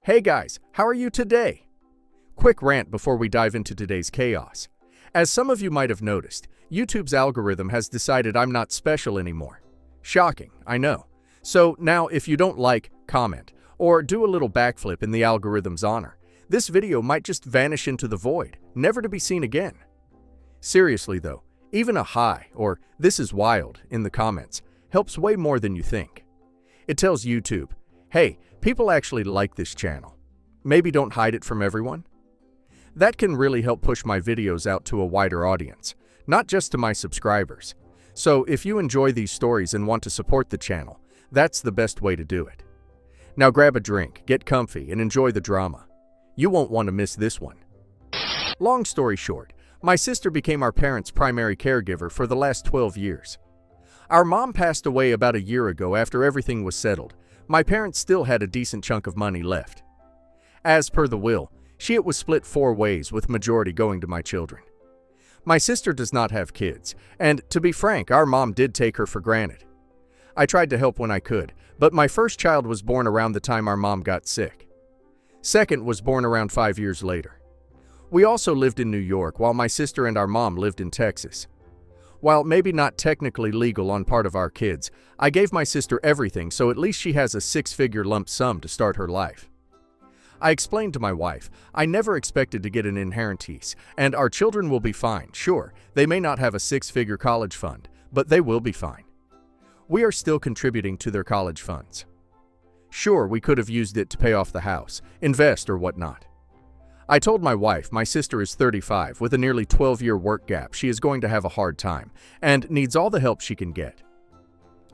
Hey guys, how are you today? Quick rant before we dive into today's chaos. As some of you might have noticed, YouTube's algorithm has decided I'm not special anymore. Shocking, I know. So now if you don't like, comment, or do a little backflip in the algorithm's honor, this video might just vanish into the void, never to be seen again. Seriously though, even a hi or "this is wild" in the comments helps way more than you think. It tells YouTube, hey, people actually like this channel. Maybe don't hide it from everyone. That can really help push my videos out to a wider audience, not just to my subscribers. So if you enjoy these stories and want to support the channel, that's the best way to do it. Now grab a drink, get comfy, and enjoy the drama. You won't want to miss this one. Long story short, my sister became our parents' primary caregiver for the last 12 years. Our mom passed away about a year ago after everything was settled. My parents still had a decent chunk of money left. As per the will, it was split 4 ways, with majority going to my children. My sister does not have kids, and to be frank, our mom did take her for granted. I tried to help when I could, but my first child was born around the time our mom got sick. Second was born around 5 years later. We also lived in New York while my sister and our mom lived in Texas. While maybe not technically legal on part of our kids, I gave my sister everything, so at least she has a 6-figure lump sum to start her life. I explained to my wife, I never expected to get an inheritance, and our children will be fine. Sure, they may not have a 6-figure college fund, but they will be fine. We are still contributing to their college funds. Sure, we could have used it to pay off the house, invest, or whatnot. I told my wife my sister is 35 with a nearly 12-year work gap. She is going to have a hard time and needs all the help she can get.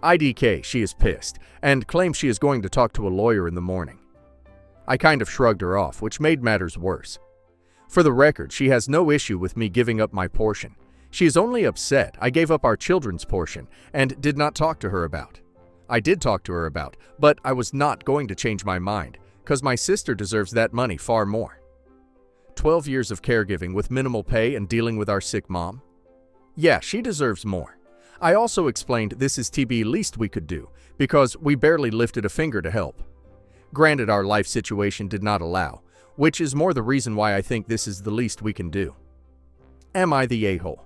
IDK, she is pissed and claims she is going to talk to a lawyer in the morning. I kind of shrugged her off, which made matters worse. For the record, she has no issue with me giving up my portion. She is only upset I gave up our children's portion and did not talk to her about. I did talk to her about, but I was not going to change my mind, because my sister deserves that money far more. 12 years of caregiving with minimal pay and dealing with our sick mom? Yeah, she deserves more. I also explained this is the least we could do, because we barely lifted a finger to help. Granted, our life situation did not allow, which is more the reason why I think this is the least we can do. Am I the a-hole?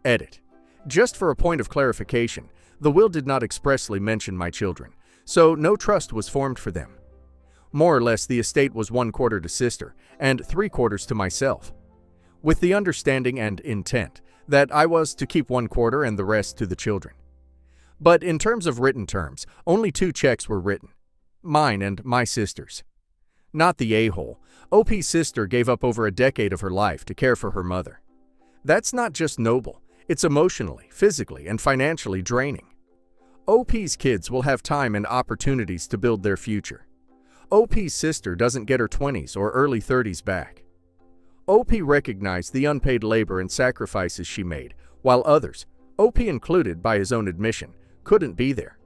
Edit. Just for a point of clarification, the will did not expressly mention my children, so no trust was formed for them. More or less, the estate was 1/4 to sister and 3/4 to myself, with the understanding and intent that I was to keep 1/4 and the rest to the children. But in terms of written terms, only 2 checks were written. Mine and my sister's. Not the a-hole. OP's sister gave up over a decade of her life to care for her mother. That's not just noble, it's emotionally, physically, and financially draining. OP's kids will have time and opportunities to build their future. OP's sister doesn't get her 20s or early 30s back. OP recognized the unpaid labor and sacrifices she made, while others, OP included by his own admission, couldn't be there.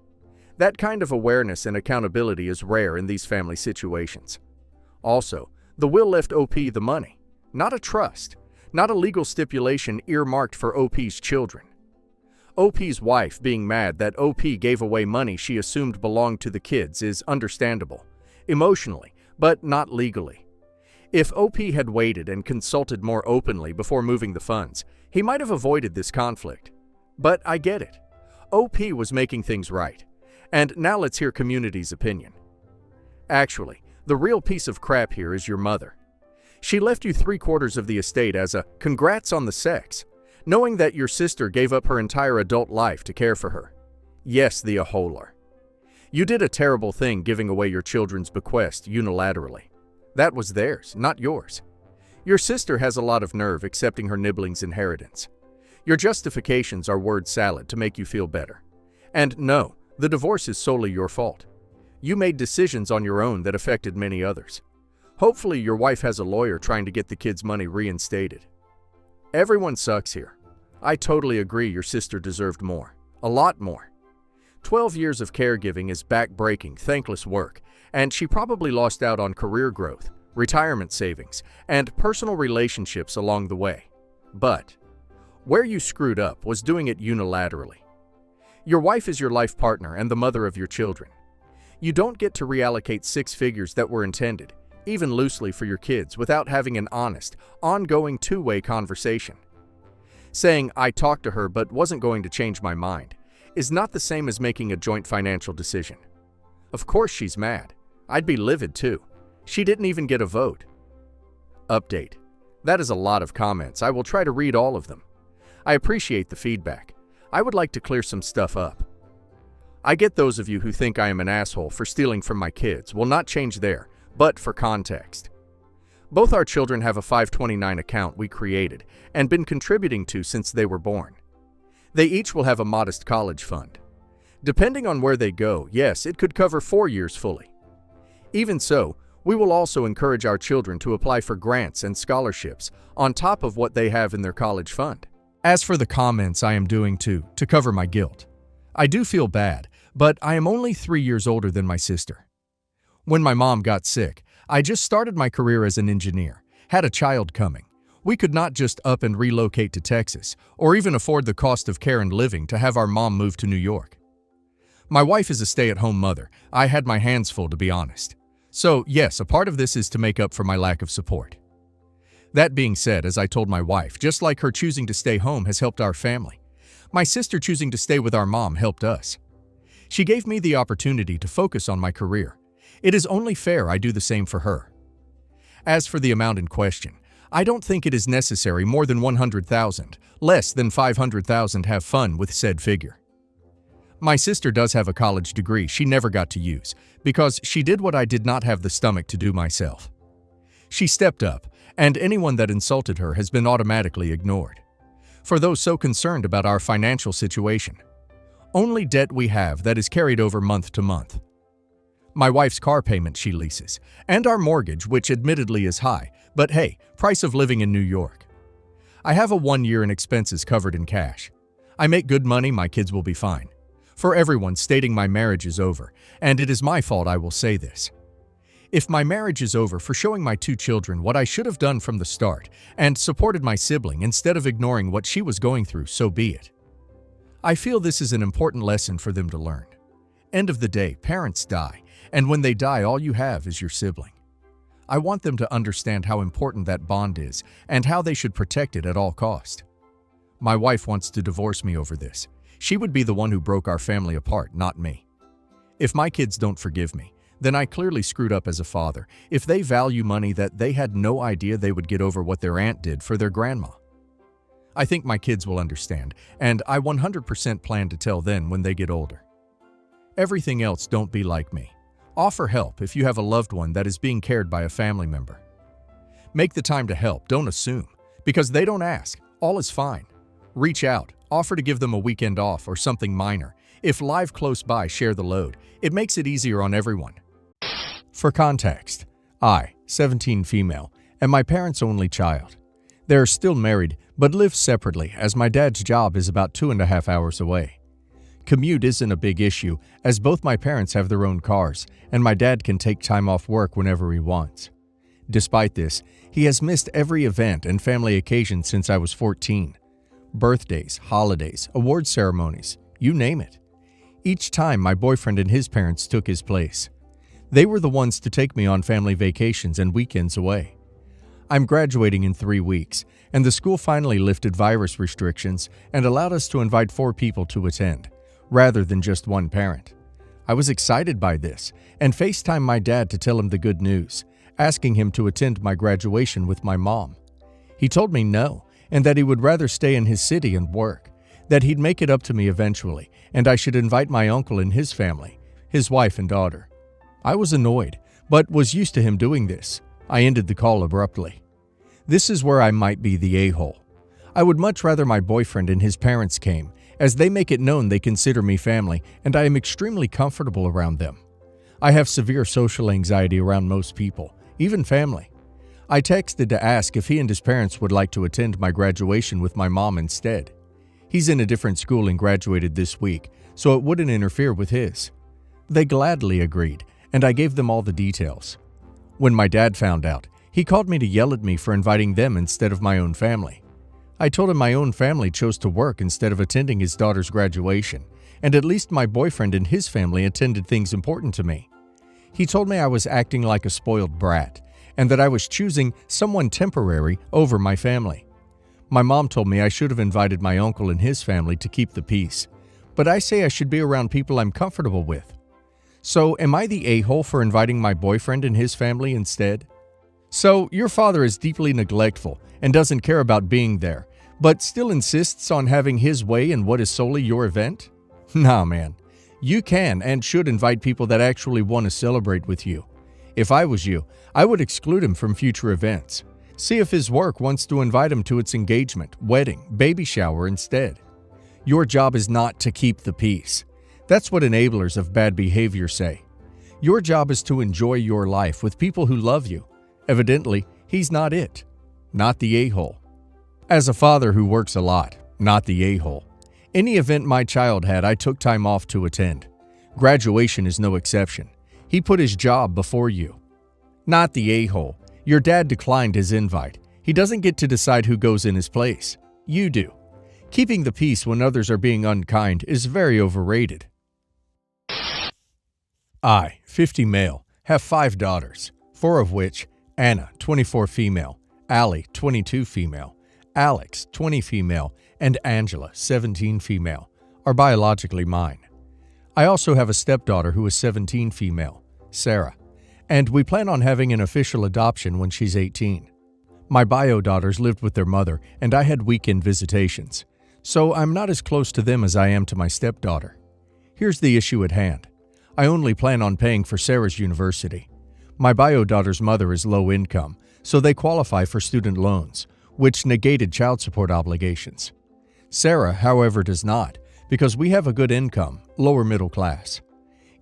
That kind of awareness and accountability is rare in these family situations. Also, the will left OP the money, not a trust, not a legal stipulation earmarked for OP's children. OP's wife being mad that OP gave away money she assumed belonged to the kids is understandable, emotionally, but not legally. If OP had waited and consulted more openly before moving the funds, he might have avoided this conflict. But I get it. OP was making things right. And now let's hear community's opinion. Actually, the real piece of crap here is your mother. She left you 3/4 of the estate as a congrats on the sex, knowing that your sister gave up her entire adult life to care for her. Yes, the a-holer. You did a terrible thing giving away your children's bequest unilaterally. That was theirs, not yours. Your sister has a lot of nerve accepting her nibblings inheritance. Your justifications are word salad to make you feel better. And no, the divorce is solely your fault. You made decisions on your own that affected many others. Hopefully your wife has a lawyer trying to get the kids' money reinstated. Everyone sucks here. I totally agree your sister deserved more. A lot more. 12 years of caregiving is back-breaking, thankless work, and she probably lost out on career growth, retirement savings, and personal relationships along the way. But where you screwed up was doing it unilaterally. Your wife is your life partner and the mother of your children. You don't get to reallocate 6 figures that were intended. even loosely for your kids, without having an honest, ongoing two-way conversation. Saying, "I talked to her but wasn't going to change my mind," is not the same as making a joint financial decision. Of course she's mad. I'd be livid too. She didn't even get a vote. Update. That is a lot of comments. I will try to read all of them. I appreciate the feedback. I would like to clear some stuff up. I get those of you who think I am an asshole for stealing from my kids will not change there, but for context. Both our children have a 529 account we created and been contributing to since they were born. They each will have a modest college fund. Depending on where they go, yes, it could cover 4 years fully. Even so, we will also encourage our children to apply for grants and scholarships on top of what they have in their college fund. As for the comments I am doing to cover my guilt, I do feel bad, but I am only 3 years older than my sister. When my mom got sick, I just started my career as an engineer, had a child coming. We could not just up and relocate to Texas, or even afford the cost of care and living to have our mom move to New York. My wife is a stay-at-home mother. I had my hands full, to be honest. So, yes, a part of this is to make up for my lack of support. That being said, as I told my wife, just like her choosing to stay home has helped our family, my sister choosing to stay with our mom helped us. She gave me the opportunity to focus on my career. It is only fair I do the same for her. As for the amount in question, I don't think it is necessary more than $100,000, less than $500,000 have fun with said figure. My sister does have a college degree she never got to use because she did what I did not have the stomach to do myself. She stepped up, and anyone that insulted her has been automatically ignored. For those so concerned about our financial situation, only debt we have that is carried over month to month. My wife's car payment she leases, and our mortgage, which admittedly is high, but hey, price of living in New York. I have a 1 year in expenses covered in cash. I make good money, my kids will be fine. For everyone stating my marriage is over, and it is my fault I will say this. If my marriage is over for showing my 2 children what I should have done from the start and supported my sibling instead of ignoring what she was going through, so be it. I feel this is an important lesson for them to learn. End of the day, parents die, and when they die, all you have is your sibling. I want them to understand how important that bond is and how they should protect it at all cost. My wife wants to divorce me over this. She would be the one who broke our family apart, not me. If my kids don't forgive me, then I clearly screwed up as a father if they value money that they had no idea they would get over what their aunt did for their grandma. I think my kids will understand, and I 100% plan to tell them when they get older. Everything else, don't be like me. Offer help if you have a loved one that is being cared by a family member. Make the time to help, don't assume, because they don't ask, all is fine. Reach out, offer to give them a weekend off or something minor. If live close by, share the load. It makes it easier on everyone. For context, I, 17 female, am my parents' only child. They are still married, but live separately as my dad's job is about 2.5 hours away. Commute isn't a big issue as both my parents have their own cars and my dad can take time off work whenever he wants. Despite this, he has missed every event and family occasion since I was 14. Birthdays, holidays, award ceremonies, you name it. Each time my boyfriend and his parents took his place. They were the ones to take me on family vacations and weekends away. I'm graduating in 3 weeks, and the school finally lifted virus restrictions and allowed us to invite 4 people to attend, rather than just one parent. I was excited by this and FaceTimed my dad to tell him the good news, asking him to attend my graduation with my mom. He told me no, and that he would rather stay in his city and work, that he'd make it up to me eventually, and I should invite my uncle and his family, his wife and daughter. I was annoyed, but was used to him doing this. I ended the call abruptly. This is where I might be the a-hole. I would much rather my boyfriend and his parents came, as they make it known they consider me family and I am extremely comfortable around them. I have severe social anxiety around most people, even family. I texted to ask if he and his parents would like to attend my graduation with my mom instead. He's in a different school and graduated this week, so it wouldn't interfere with his. They gladly agreed, and I gave them all the details. When my dad found out, he called me to yell at me for inviting them instead of my own family. I told him my own family chose to work instead of attending his daughter's graduation, and at least my boyfriend and his family attended things important to me. He told me I was acting like a spoiled brat, and that I was choosing someone temporary over my family. My mom told me I should have invited my uncle and his family to keep the peace, but I say I should be around people I'm comfortable with. So, am I the a-hole for inviting my boyfriend and his family instead? So, your father is deeply neglectful and doesn't care about being there, but still insists on having his way in what is solely your event? Nah, man. You can and should invite people that actually want to celebrate with you. If I was you, I would exclude him from future events. See if his work wants to invite him to its engagement, wedding, baby shower instead. Your job is not to keep the peace. That's what enablers of bad behavior say. Your job is to enjoy your life with people who love you. Evidently, he's not it. Not the a-hole. As a father who works a lot, not the a-hole. Any event my child had, I took time off to attend. Graduation is no exception. He put his job before you. Not the a-hole. Your dad declined his invite. He doesn't get to decide who goes in his place. You do. Keeping the peace when others are being unkind is very overrated. I, 50 male, have 5 daughters, 4 of which, Anna, 24 female, Allie, 22 female, Alex, 20 female, and Angela, 17 female, are biologically mine. I also have a stepdaughter who is 17 female, Sarah, and we plan on having an official adoption when she's 18. My bio daughters lived with their mother, and I had weekend visitations, so I'm not as close to them as I am to my stepdaughter. Here's the issue at hand. I only plan on paying for Sarah's university. My bio daughter's mother is low income, so they qualify for student loans, which negated child support obligations. Sarah, however, does not, because we have a good income, lower middle class.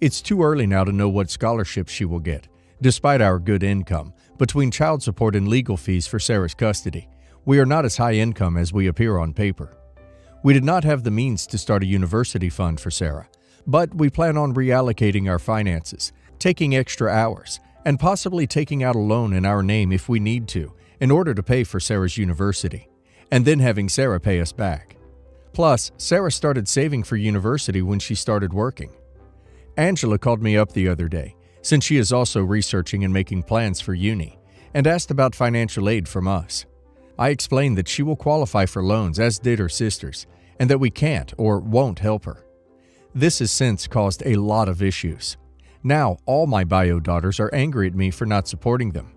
It's too early now to know what scholarships she will get, despite our good income. Between child support and legal fees for Sarah's custody, we are not as high income as we appear on paper. We did not have the means to start a university fund for Sarah, but we plan on reallocating our finances, taking extra hours, and possibly taking out a loan in our name if we need to, in order to pay for Sarah's university, and then having Sarah pay us back. Plus, Sarah started saving for university when she started working. Angela called me up the other day, since she is also researching and making plans for uni, and asked about financial aid from us. I explained that she will qualify for loans, as did her sisters, and that we can't or won't help her. This has since caused a lot of issues. Now, all my bio daughters are angry at me for not supporting them.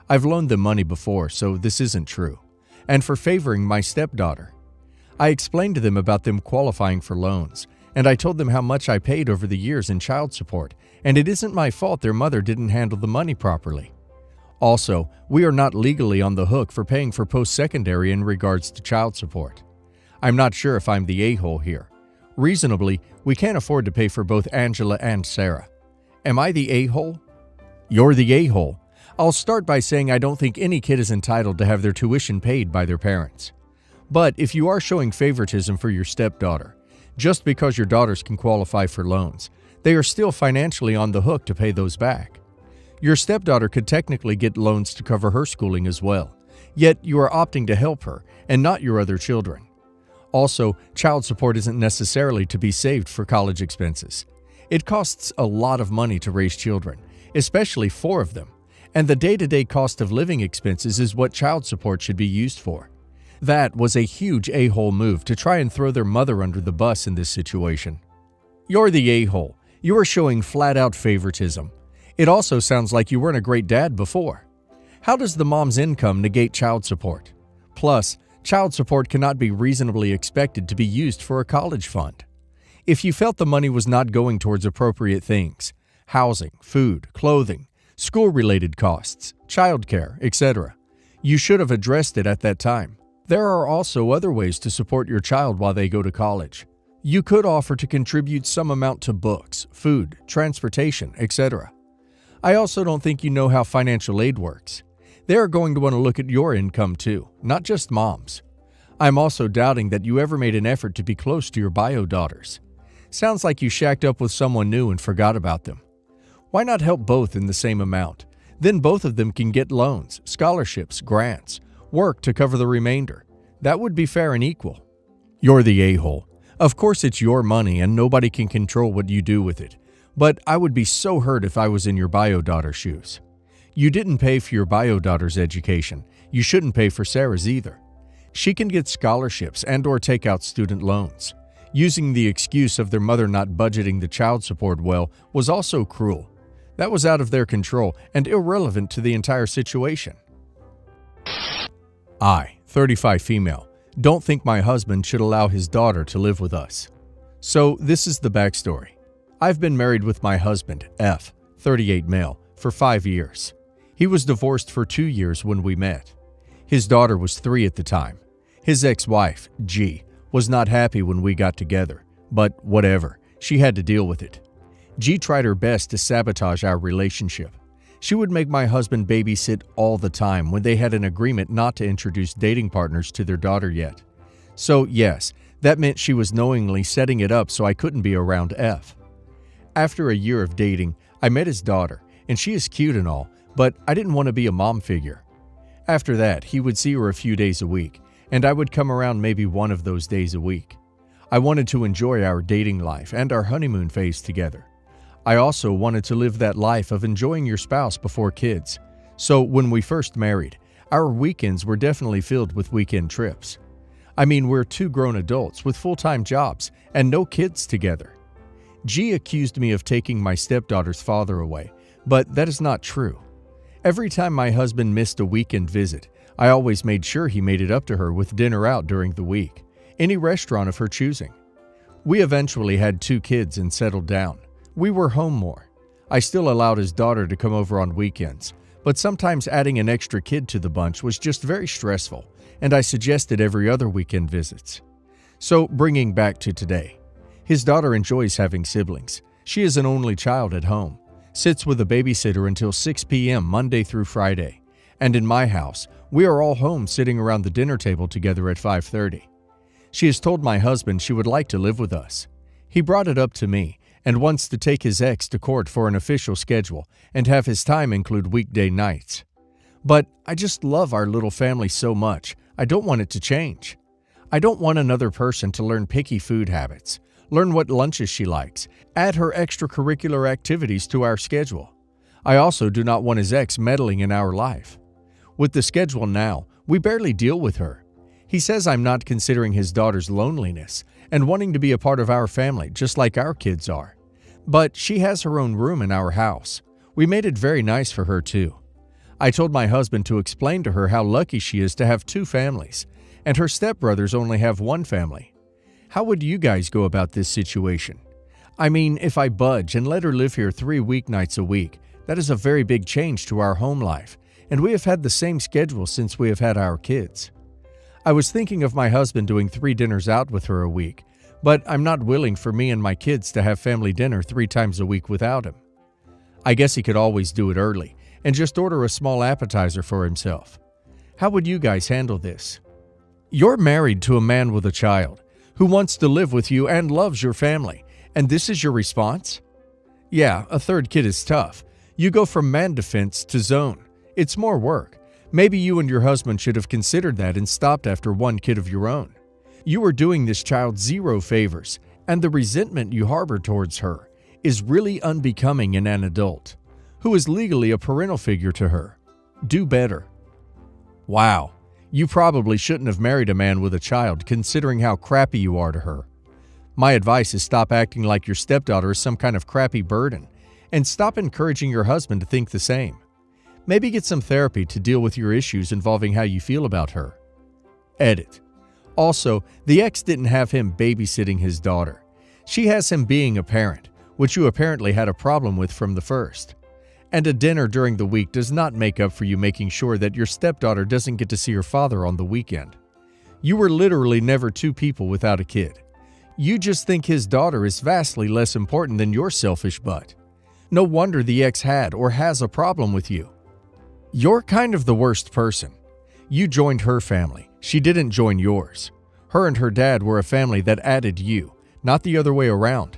I've loaned them money before, so this isn't true, and for favoring my stepdaughter. I explained to them about them qualifying for loans, and I told them how much I paid over the years in child support, and it isn't my fault their mother didn't handle the money properly. Also, we are not legally on the hook for paying for post-secondary in regards to child support. I'm not sure if I'm the a-hole here. Reasonably, we can't afford to pay for both Angela and Sarah. Am I the a-hole? You're the a-hole. I'll start by saying I don't think any kid is entitled to have their tuition paid by their parents. But if you are showing favoritism for your stepdaughter, just because your daughters can qualify for loans, they are still financially on the hook to pay those back. Your stepdaughter could technically get loans to cover her schooling as well, yet you are opting to help her and not your other children. Also, child support isn't necessarily to be saved for college expenses. It costs a lot of money to raise children, especially 4 of them, and the day-to-day cost of living expenses is what child support should be used for. That was a huge a-hole move to try and throw their mother under the bus in this situation. You're the a-hole. You are showing flat-out favoritism. It also sounds like you weren't a great dad before. How does the mom's income negate child support? Plus, child support cannot be reasonably expected to be used for a college fund. If you felt the money was not going towards appropriate things, housing, food, clothing, school-related costs, childcare, etc., you should have addressed it at that time. There are also other ways to support your child while they go to college. You could offer to contribute some amount to books, food, transportation, etc. I also don't think you know how financial aid works. They are going to want to look at your income too, not just mom's. I'm also doubting that you ever made an effort to be close to your bio daughters. Sounds like you shacked up with someone new and forgot about them. Why not help both in the same amount? Then both of them can get loans, scholarships, grants, work to cover the remainder. That would be fair and equal. You're the a-hole. Of course it's your money and nobody can control what you do with it, but I would be so hurt if I was in your bio daughter's shoes. You didn't pay for your bio daughter's education. You shouldn't pay for Sarah's either. She can get scholarships and/or take out student loans. Using the excuse of their mother not budgeting the child support well was also cruel. That was out of their control and irrelevant to the entire situation. I, 35 female, don't think my husband should allow his daughter to live with us. So this is the backstory. I've been married with my husband, F, 38 male, for 5 years. He was divorced for 2 years when we met. His daughter was 3 at the time. His ex-wife, G, was not happy when we got together, but whatever, she had to deal with it. G tried her best to sabotage our relationship. She would make my husband babysit all the time when they had an agreement not to introduce dating partners to their daughter yet. So yes, that meant she was knowingly setting it up so I couldn't be around F. After a year of dating, I met his daughter, and she is cute and all, but I didn't want to be a mom figure. After that, he would see her a few days a week, and I would come around maybe one of those days a week. I wanted to enjoy our dating life and our honeymoon phase together. I also wanted to live that life of enjoying your spouse before kids. So when we first married, our weekends were definitely filled with weekend trips. I mean, we're 2 grown adults with full-time jobs and no kids together. G accused me of taking my stepdaughter's father away, but that is not true. Every time my husband missed a weekend visit, I always made sure he made it up to her with dinner out during the week, any restaurant of her choosing. We eventually had 2 kids and settled down. We were home more. I still allowed his daughter to come over on weekends, but sometimes adding an extra kid to the bunch was just very stressful, and I suggested every other weekend visits. So bringing back to today, his daughter enjoys having siblings. She is an only child at home, sits with a babysitter until 6 p.m. Monday through Friday, and in my house, we are all home sitting around the dinner table together at 5:30. She has told my husband she would like to live with us. He brought it up to me and wants to take his ex to court for an official schedule and have his time include weekday nights. But I just love our little family so much, I don't want it to change. I don't want another person to learn picky food habits, learn what lunches she likes, add her extracurricular activities to our schedule. I also do not want his ex meddling in our life. With the schedule now, we barely deal with her. He says I'm not considering his daughter's loneliness and wanting to be a part of our family just like our kids are. But she has her own room in our house. We made it very nice for her too. I told my husband to explain to her how lucky she is to have 2 families, and her stepbrothers only have 1 family. How would you guys go about this situation? I mean, if I budge and let her live here 3 weeknights a week, that is a very big change to our home life, and we have had the same schedule since we have had our kids. I was thinking of my husband doing 3 dinners out with her a week, but I'm not willing for me and my kids to have family dinner 3 times a week without him. I guess he could always do it early and just order a small appetizer for himself. How would you guys handle this? You're married to a man with a child who wants to live with you and loves your family, and this is your response? Yeah, a 3rd kid is tough. You go from man defense to zone. It's more work. Maybe you and your husband should have considered that and stopped after 1 kid of your own. You are doing this child 0 favors, and the resentment you harbor towards her is really unbecoming in an adult who is legally a parental figure to her. Do better. Wow, you probably shouldn't have married a man with a child considering how crappy you are to her. My advice is stop acting like your stepdaughter is some kind of crappy burden, and stop encouraging your husband to think the same. Maybe get some therapy to deal with your issues involving how you feel about her. Edit. Also, the ex didn't have him babysitting his daughter. She has him being a parent, which you apparently had a problem with from the first. And a dinner during the week does not make up for you making sure that your stepdaughter doesn't get to see her father on the weekend. You were literally never 2 people without a kid. You just think his daughter is vastly less important than your selfish butt. No wonder the ex had or has a problem with you. You're kind of the worst person. You joined her family. She didn't join yours. Her and her dad were a family that added you, not the other way around.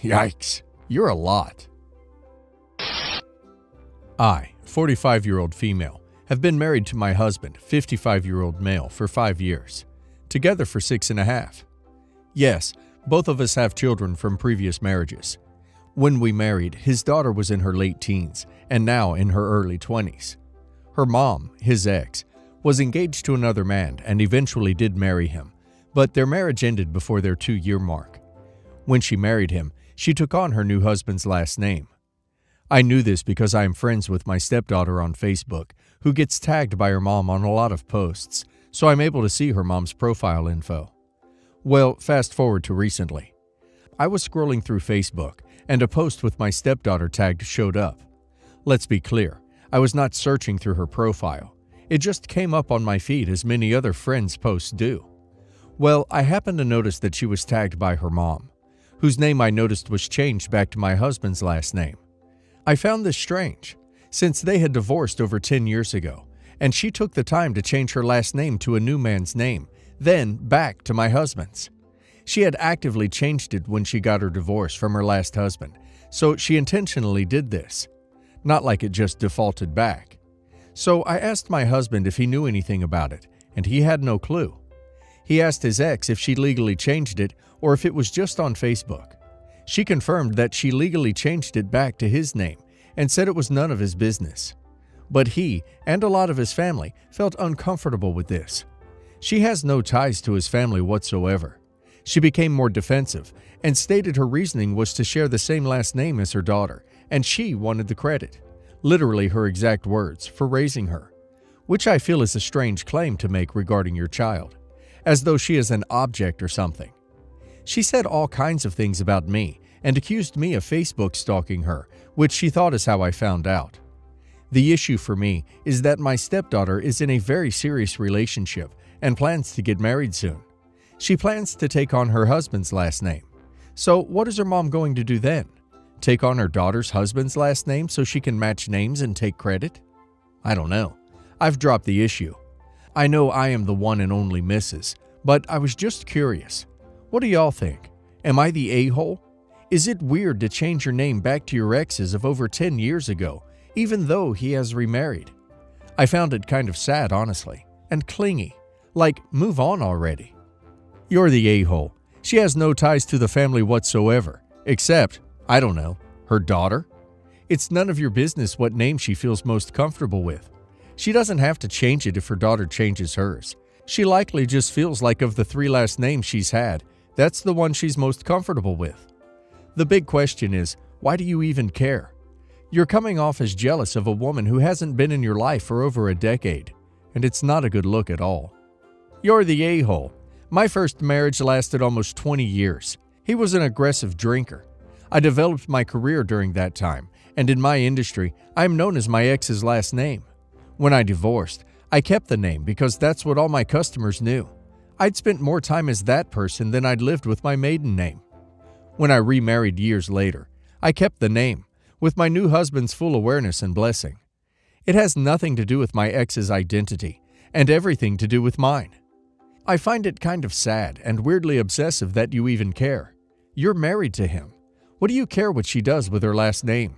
Yikes, you're a lot. I, 45-year-old female, have been married to my husband, 55-year-old male, for 5 years. Together for 6.5. Yes, both of us have children from previous marriages. When we married, his daughter was in her late teens and now in her early 20s. Her mom, his ex, was engaged to another man and eventually did marry him, but their marriage ended before their 2-year mark. When she married him, she took on her new husband's last name. I knew this because I am friends with my stepdaughter on Facebook, who gets tagged by her mom on a lot of posts, so I'm able to see her mom's profile info. Well, fast forward to recently. I was scrolling through Facebook, and a post with my stepdaughter tagged showed up. Let's be clear, I was not searching through her profile. It just came up on my feed as many other friends' posts do. Well, I happened to notice that she was tagged by her mom, whose name I noticed was changed back to my husband's last name. I found this strange, since they had divorced over 10 years ago, and she took the time to change her last name to a new man's name, then back to my husband's. She had actively changed it when she got her divorce from her last husband, so she intentionally did this. Not like it just defaulted back. So I asked my husband if he knew anything about it, and he had no clue. He asked his ex if she legally changed it or if it was just on Facebook. She confirmed that she legally changed it back to his name and said it was none of his business. But he, and a lot of his family, felt uncomfortable with this. She has no ties to his family whatsoever. She became more defensive and stated her reasoning was to share the same last name as her daughter, and she wanted the credit, literally her exact words, for raising her, which I feel is a strange claim to make regarding your child, as though she is an object or something. She said all kinds of things about me and accused me of Facebook stalking her, which she thought is how I found out. The issue for me is that my stepdaughter is in a very serious relationship and plans to get married soon. She plans to take on her husband's last name. So what is her mom going to do then? Take on her daughter's husband's last name so she can match names and take credit? I don't know. I've dropped the issue. I know I am the one and only Mrs., but I was just curious. What do y'all think? Am I the a-hole? Is it weird to change your name back to your ex's of over 10 years ago, even though he has remarried? I found it kind of sad, honestly, and clingy. Like, move on already. You're the a-hole. She has no ties to the family whatsoever, except, I don't know, her daughter? It's none of your business what name she feels most comfortable with. She doesn't have to change it if her daughter changes hers. She likely just feels like of the 3 last names she's had, that's the one she's most comfortable with. The big question is, why do you even care? You're coming off as jealous of a woman who hasn't been in your life for over a decade, and it's not a good look at all. You're the a-hole. My first marriage lasted almost 20 years. He was an aggressive drinker. I developed my career during that time, and in my industry, I am known as my ex's last name. When I divorced, I kept the name because that's what all my customers knew. I'd spent more time as that person than I'd lived with my maiden name. When I remarried years later, I kept the name, with my new husband's full awareness and blessing. It has nothing to do with my ex's identity, and everything to do with mine. I find it kind of sad and weirdly obsessive that you even care. You're married to him. What do you care what she does with her last name?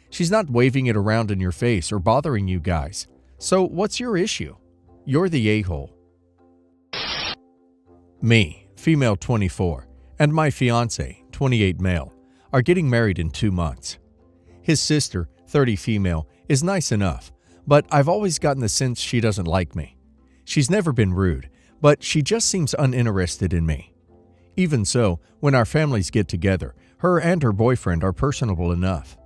She's not waving it around in your face or bothering you guys. So what's your issue? You're the a-hole. Me, female 24, and my fiancé, 28 male, are getting married in 2 months. His sister, 30 female, is nice enough, but I've always gotten the sense she doesn't like me. She's never been rude, but she just seems uninterested in me. Even so, when our families get together, her and her boyfriend are personable enough.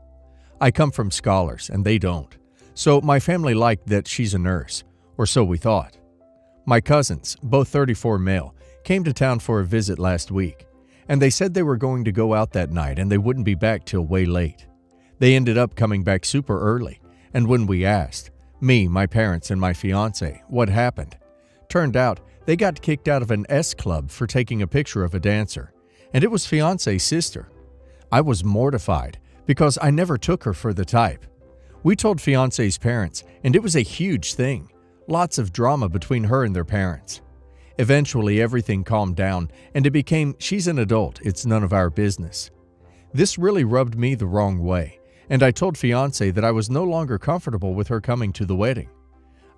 I come from scholars, and they don't, so my family liked that she's a nurse, or so we thought. My cousins, both 34 male, came to town for a visit last week, and they said they were going to go out that night and they wouldn't be back till way late. They ended up coming back super early, and when we asked, me, my parents, and my fiancé, what happened, turned out they got kicked out of an S club for taking a picture of a dancer, and it was fiancé's sister. I was mortified because I never took her for the type. We told fiancé's parents, and it was a huge thing. Lots of drama between her and their parents. Eventually, everything calmed down, and it became, she's an adult, it's none of our business. This really rubbed me the wrong way, and I told fiancé that I was no longer comfortable with her coming to the wedding.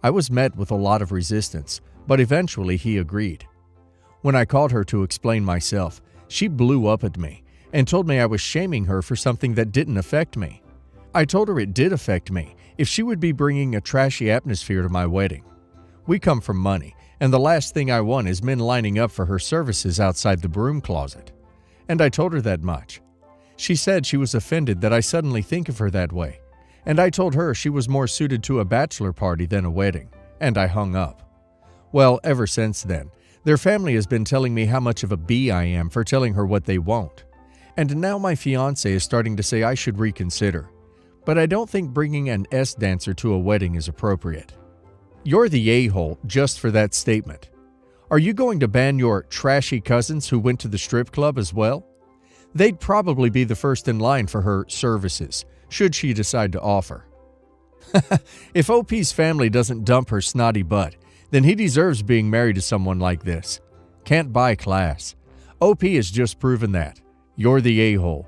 I was met with a lot of resistance, but eventually he agreed. When I called her to explain myself, she blew up at me and told me I was shaming her for something that didn't affect me. I told her it did affect me if she would be bringing a trashy atmosphere to my wedding. We come from money, and the last thing I want is men lining up for her services outside the broom closet. And I told her that much. She said she was offended that I suddenly think of her that way, and I told her she was more suited to a bachelor party than a wedding, and I hung up. Well, ever since then, their family has been telling me how much of a bee I am for telling her what they won't. And now my fiancé is starting to say I should reconsider. But I don't think bringing an S-dancer to a wedding is appropriate. You're the a-hole just for that statement. Are you going to ban your trashy cousins who went to the strip club as well? They'd probably be the first in line for her services, should she decide to offer. If OP's family doesn't dump her snotty butt, then he deserves being married to someone like this. Can't buy class. OP has just proven that. You're the a-hole.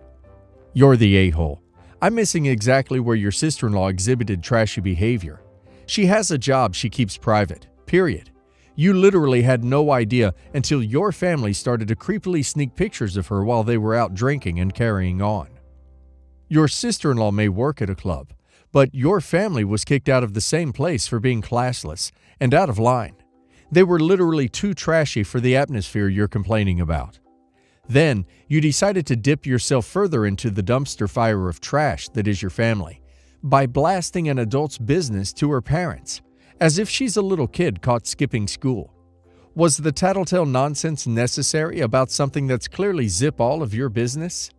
You're the a-hole. I'm missing exactly where your sister-in-law exhibited trashy behavior. She has a job she keeps private, period. You literally had no idea until your family started to creepily sneak pictures of her while they were out drinking and carrying on. Your sister-in-law may work at a club, but your family was kicked out of the same place for being classless and out of line. They were literally too trashy for the atmosphere you're complaining about. Then, you decided to dip yourself further into the dumpster fire of trash that is your family by blasting an adult's business to her parents, as if she's a little kid caught skipping school. Was the tattletale nonsense necessary about something that's clearly zip all of your business?